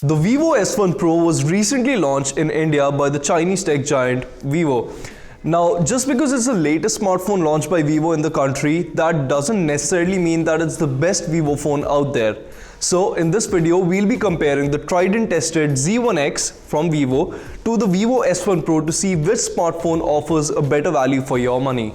The Vivo S1 Pro was recently launched in India by the Chinese tech giant Vivo. Now, just because it's the latest smartphone launched by Vivo in the country, that doesn't necessarily mean that it's the best Vivo phone out there. So, in this video, we'll be comparing the tried and tested Z1X from Vivo to the Vivo S1 Pro to see which smartphone offers a better value for your money.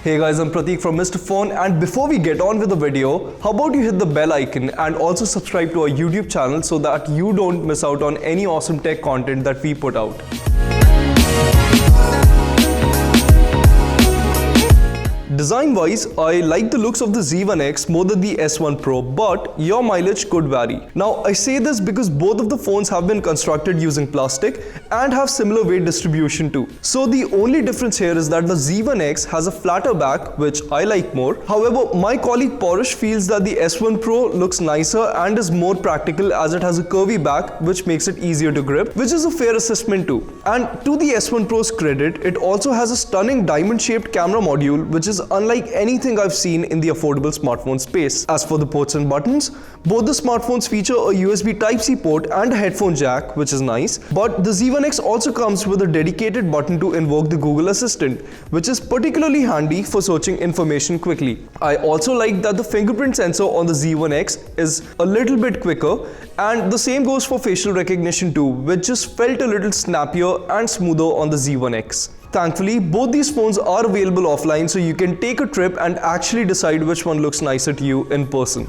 Hey guys, I'm Pratik from Mr. Phone, and before we get on with the video, how about you hit the bell icon and also subscribe to our YouTube channel so that you don't miss out on any awesome tech content that we put out. Design-wise, I like the looks of the Z1X more than the S1 Pro, but your mileage could vary. Now, I say this because both of the phones have been constructed using plastic and have similar weight distribution too. So the only difference here is that the Z1X has a flatter back, which I like more. However, my colleague Porish feels that the S1 Pro looks nicer and is more practical as it has a curvy back, which makes it easier to grip, which is a fair assessment too. And to the S1 Pro's credit, it also has a stunning diamond-shaped camera module, which is unlike anything I've seen in the affordable smartphone space. As for the ports and buttons, both the smartphones feature a USB Type-C port and a headphone jack, which is nice. But the Z1X also comes with a dedicated button to invoke the Google Assistant, which is particularly handy for searching information quickly. I also like that the fingerprint sensor on the Z1X is a little bit quicker, and the same goes for facial recognition too, which just felt a little snappier and smoother on the Z1X. Thankfully, both these phones are available offline, so you can take a trip and actually decide which one looks nicer to you in person.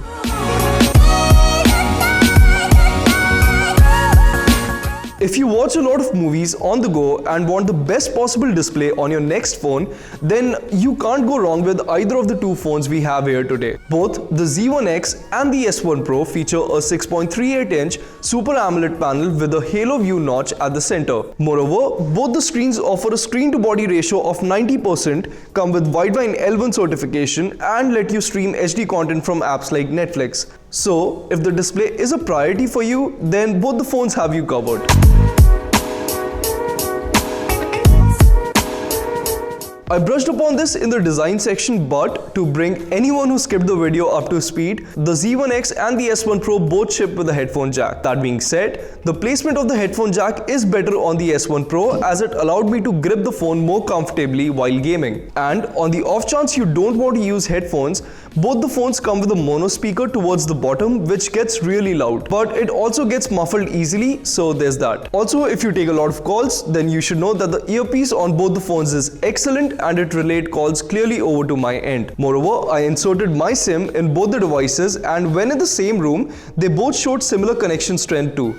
If you watch a lot of movies on the go and want the best possible display on your next phone, then you can't go wrong with either of the two phones we have here today. Both the Z1X and the S1 Pro feature a 6.38-inch Super AMOLED panel with a halo view notch at the center. Moreover, both the screens offer a screen-to-body ratio of 90%, come with Widevine L1 certification, and let you stream HD content from apps like Netflix. So, if the display is a priority for you, then both the phones have you covered. I brushed upon this in the design section, but to bring anyone who skipped the video up to speed, the Z1X and the S1 Pro both ship with a headphone jack. That being said, the placement of the headphone jack is better on the S1 Pro as it allowed me to grip the phone more comfortably while gaming. And on the off chance you don't want to use headphones, both the phones come with a mono speaker towards the bottom, which gets really loud, but it also gets muffled easily, so there's that. Also, if you take a lot of calls, then you should know that the earpiece on both the phones is excellent and it relayed calls clearly over to my end. Moreover, I inserted my SIM in both the devices, and when in the same room, they both showed similar connection strength too.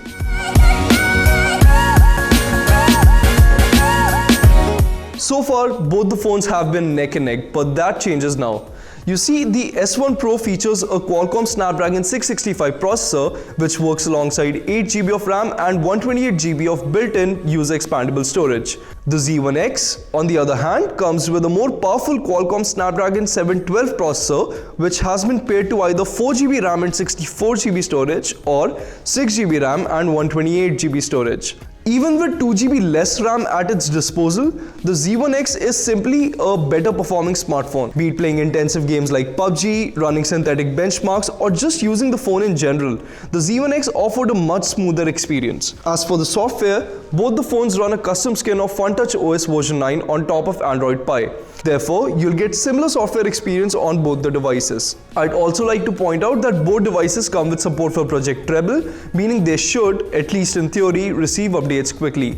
So far, both the phones have been neck and neck, but that changes now. You see, the S1 Pro features a Qualcomm Snapdragon 665 processor, which works alongside 8GB of RAM and 128GB of built-in user expandable storage. The Z1X, on the other hand, comes with a more powerful Qualcomm Snapdragon 712 processor, which has been paired to either 4GB RAM and 64GB storage or 6GB RAM and 128GB storage. Even with 2GB less RAM at its disposal, the Z1X is simply a better performing smartphone, be it playing intensive games like PUBG, running synthetic benchmarks, or just using the phone in general. The Z1X offered a much smoother experience. As for the software, both the phones run a custom skin of FunTouch OS version 9 on top of Android Pie. Therefore, you'll get similar software experience on both the devices. I'd also like to point out that both devices come with support for Project Treble, meaning they should, at least in theory, receive updates quickly.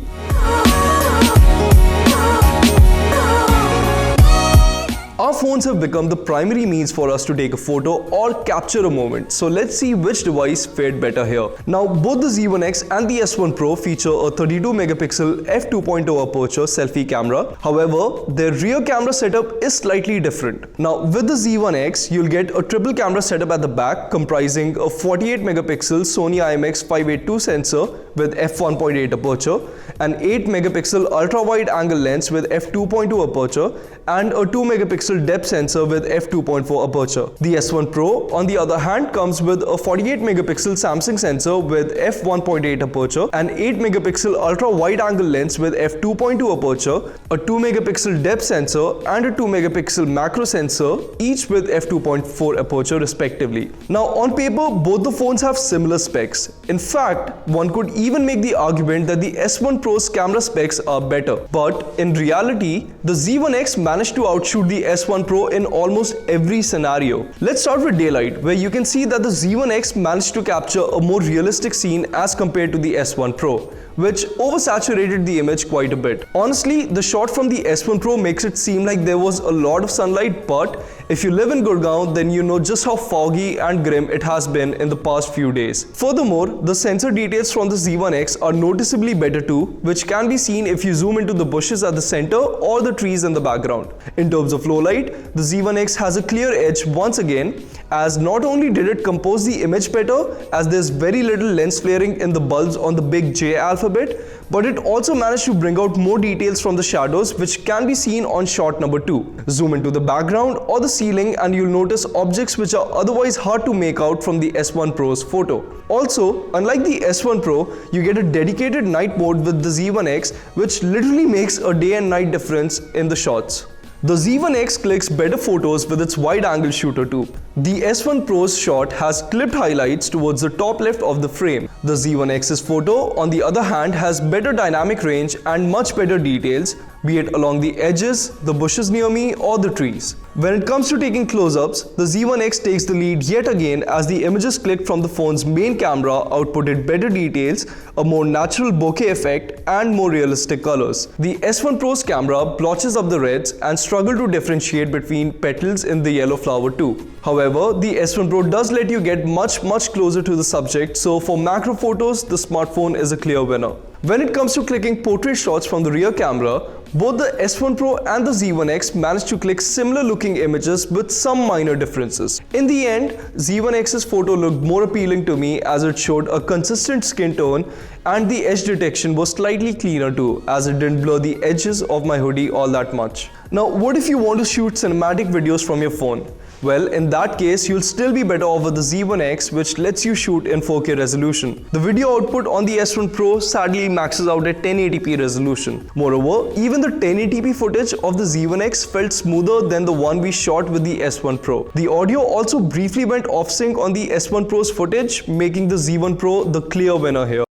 Our phones have become the primary means for us to take a photo or capture a moment, so let's see which device fared better here. Now, both the Z1X and the S1 Pro feature a 32-megapixel f2.0 aperture selfie camera. However, their rear camera setup is slightly different. Now, with the Z1X, you'll get a triple camera setup at the back comprising a 48-megapixel Sony IMX582 sensor with f1.8 aperture, an 8-megapixel ultra-wide angle lens with f2.2 aperture, and a 2-megapixel depth depth sensor with f2.4 aperture. The S1 Pro, on the other hand, comes with a 48 megapixel Samsung sensor with f1.8 aperture, an 8 megapixel ultra wide angle lens with f2.2 aperture, a 2 megapixel depth sensor and a 2 megapixel macro sensor, each with f2.4 aperture respectively. Now on paper, both the phones have similar specs. In fact, one could even make the argument that the S1 Pro's camera specs are better. But in reality, the Z1X managed to outshoot the S1 Pro in almost every scenario. Let's start with daylight, where you can see that the Z1X managed to capture a more realistic scene as compared to the S1 Pro, which oversaturated the image quite a bit. Honestly, the shot from the S1 Pro makes it seem like there was a lot of sunlight, but if you live in Gurgaon, then you know just how foggy and grim it has been in the past few days. Furthermore, the sensor details from the Z1X are noticeably better too, which can be seen if you zoom into the bushes at the center or the trees in the background. In terms of low light, the Z1X has a clear edge once again, as not only did it compose the image better, as there's very little lens flaring in the bulbs on the big J alphabet, but it also managed to bring out more details from the shadows, which can be seen on shot number 2. Zoom into the background or the ceiling and you'll notice objects which are otherwise hard to make out from the S1 Pro's photo. Also, unlike the S1 Pro, you get a dedicated night mode with the Z1X, which literally makes a day and night difference in the shots. The Z1X clicks better photos with its wide-angle shooter too. The S1 Pro's shot has clipped highlights towards the top left of the frame. The Z1X's photo, on the other hand, has better dynamic range and much better details, be it along the edges, the bushes near me, or the trees. When it comes to taking close-ups, the Z1X takes the lead yet again, as the images clicked from the phone's main camera outputted better details, a more natural bokeh effect, and more realistic colors. The S1 Pro's camera blotches up the reds and struggle to differentiate between petals in the yellow flower too. However, the S1 Pro does let you get much closer to the subject, so for macro photos, the smartphone is a clear winner. When it comes to clicking portrait shots from the rear camera, both the S1 Pro and the Z1X managed to click similar looking images with some minor differences. In the end, Z1X's photo looked more appealing to me, as it showed a consistent skin tone and the edge detection was slightly cleaner too, as it didn't blur the edges of my hoodie all that much. Now, what if you want to shoot cinematic videos from your phone? Well, in that case, you'll still be better off with the Z1X, which lets you shoot in 4K resolution. The video output on the S1 Pro sadly maxes out at 1080p resolution. Moreover, even the 1080p footage of the Z1X felt smoother than the one we shot with the S1 Pro. The audio also briefly went off sync on the S1 Pro's footage, making the Z1 Pro the clear winner here.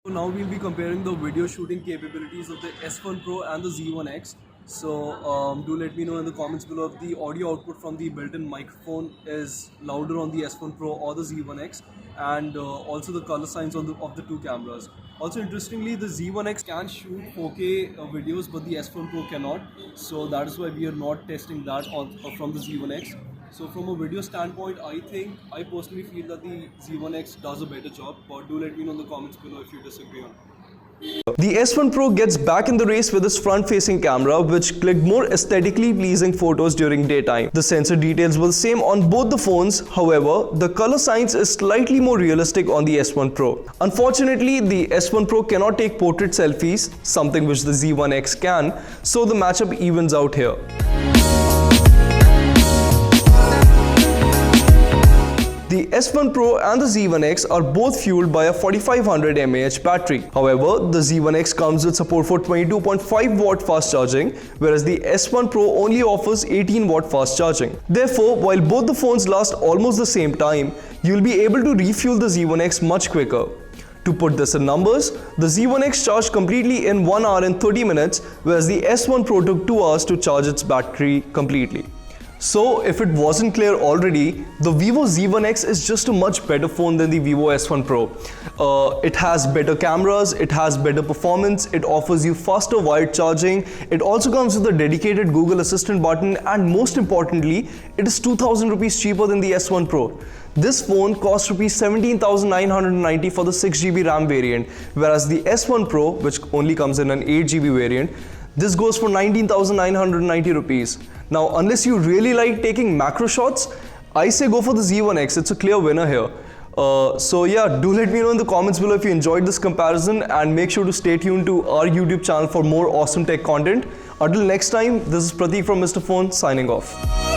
Now we'll be comparing the video shooting capabilities of the S1 Pro and the Z1X. So do let me know in the comments below if the audio output from the built-in microphone is louder on the S1 Pro or the Z1X, and also the color signs of the two cameras. Also, interestingly, the Z1X can shoot 4K videos, but the S1 Pro cannot. So that is why we are not testing that from the Z1X. So from a video standpoint, I personally feel that the Z1X does a better job, but do let me know in the comments below if you disagree on it. The S1 Pro gets back in the race with its front-facing camera, which clicked more aesthetically pleasing photos during daytime. The sensor details were the same on both the phones, however, the color science is slightly more realistic on the S1 Pro. Unfortunately, the S1 Pro cannot take portrait selfies, something which the Z1X can, so the matchup evens out here. The S1 Pro and the Z1X are both fueled by a 4500 mAh battery. However, the Z1X comes with support for 22.5 watt fast charging, whereas the S1 Pro only offers 18 watt fast charging. Therefore, while both the phones last almost the same time, you'll be able to refuel the Z1X much quicker. To put this in numbers, the Z1X charged completely in 1 hour and 30 minutes, whereas the S1 Pro took 2 hours to charge its battery completely. So, if it wasn't clear already, the Vivo Z1X is just a much better phone than the Vivo S1 Pro. It has better cameras, it has better performance, it offers you faster wired charging, it also comes with a dedicated Google Assistant button, and most importantly, it is 2000 rupees cheaper than the S1 Pro. This phone costs rupees 17,990 for the 6GB RAM variant, whereas the S1 Pro, which only comes in an 8GB variant, this goes for 19,990 rupees. Now, unless you really like taking macro shots, I say go for the Z1X. It's a clear winner here. So yeah, do let me know in the comments below if you enjoyed this comparison, and make sure to stay tuned to our YouTube channel for more awesome tech content. Until next time, this is Prateek from Mr. Phone signing off.